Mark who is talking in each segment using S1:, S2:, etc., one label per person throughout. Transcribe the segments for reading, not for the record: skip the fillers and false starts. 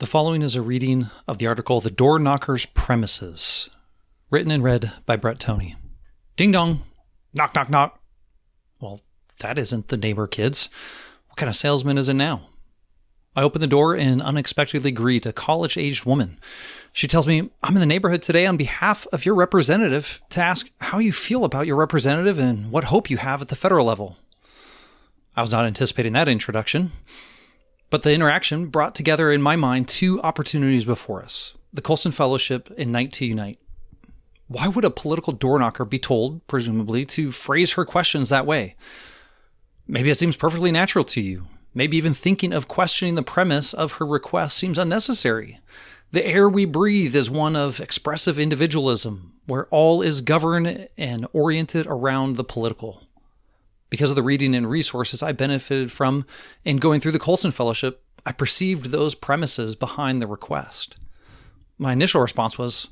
S1: The following is a reading of the article The Door Knocker's Premises, written and read by Brett Toney. Ding dong. Knock, knock, knock. Well, that isn't the neighbor, kids. What kind of salesman is it now? I open the door and unexpectedly greet a college-aged woman. She tells me, I'm in the neighborhood today on behalf of your representative to ask how you feel about your representative and what hope you have at the federal level. I was not anticipating that introduction. But the interaction brought together in my mind two opportunities before us, the Colson Fellowship and Night to Unite. Why would a political door knocker be told, presumably, to phrase her questions that way? Maybe it seems perfectly natural to you. Maybe even thinking of questioning the premise of her request seems unnecessary. The air we breathe is one of expressive individualism, where all is governed and oriented around the political. Because of the reading and resources I benefited from in going through the Colson Fellowship, I perceived those premises behind the request. My initial response was,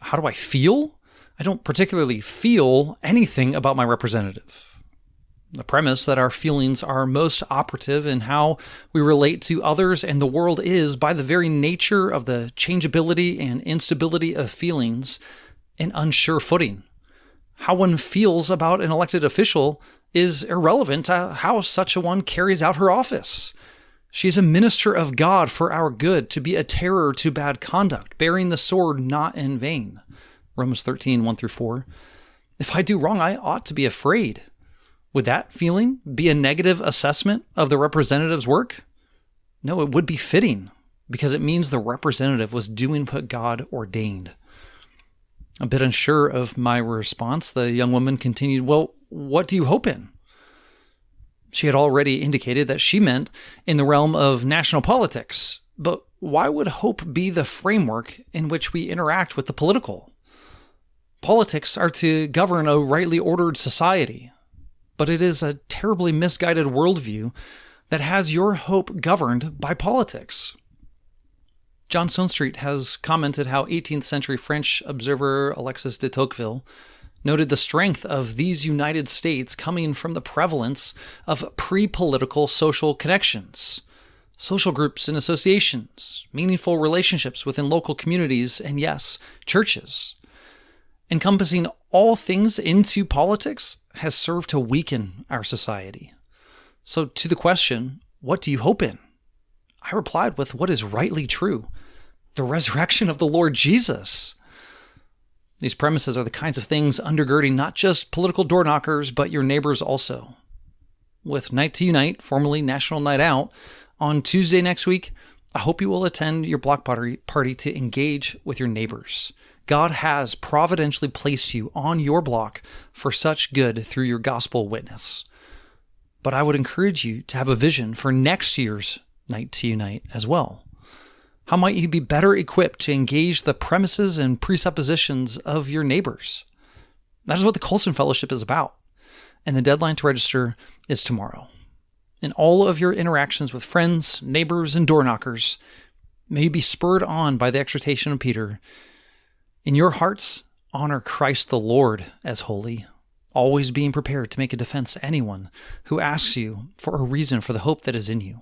S1: how do I feel? I don't particularly feel anything about my representative. The premise that our feelings are most operative in how we relate to others and the world is, by the very nature of the changeability and instability of feelings, an unsure footing. How one feels about an elected official is irrelevant to how such a one carries out her office. She is a minister of God for our good, to be a terror to bad conduct, bearing the sword not in vain. Romans 13, 1-4. If I do wrong, I ought to be afraid. Would that feeling be a negative assessment of the representative's work? No, it would be fitting, because it means the representative was doing what God ordained. A bit unsure of my response, the young woman continued, well, what do you hope in? She had already indicated that she meant in the realm of national politics, but why would hope be the framework in which we interact with the political? Politics are to govern a rightly ordered society, but it is a terribly misguided worldview that has your hope governed by politics. John Stonestreet has commented how 18th century French observer Alexis de Tocqueville noted the strength of these United States coming from the prevalence of pre-political social connections, social groups and associations, meaningful relationships within local communities, and yes, churches. Encompassing all things into politics has served to weaken our society. So to the question, what do you hope in? I replied with what is rightly true, the resurrection of the Lord Jesus. These premises are the kinds of things undergirding not just political door knockers, but your neighbors also. With Night to Unite, formerly National Night Out, on Tuesday next week, I hope you will attend your block party to engage with your neighbors. God has providentially placed you on your block for such good through your gospel witness. But I would encourage you to have a vision for next year's Night to Unite as well. How might you be better equipped to engage the premises and presuppositions of your neighbors? That is what the Colson Fellowship is about, and the deadline to register is tomorrow. In all of your interactions with friends, neighbors, and door knockers, may you be spurred on by the exhortation of Peter. In your hearts, honor Christ the Lord as holy, always being prepared to make a defense to anyone who asks you for a reason for the hope that is in you.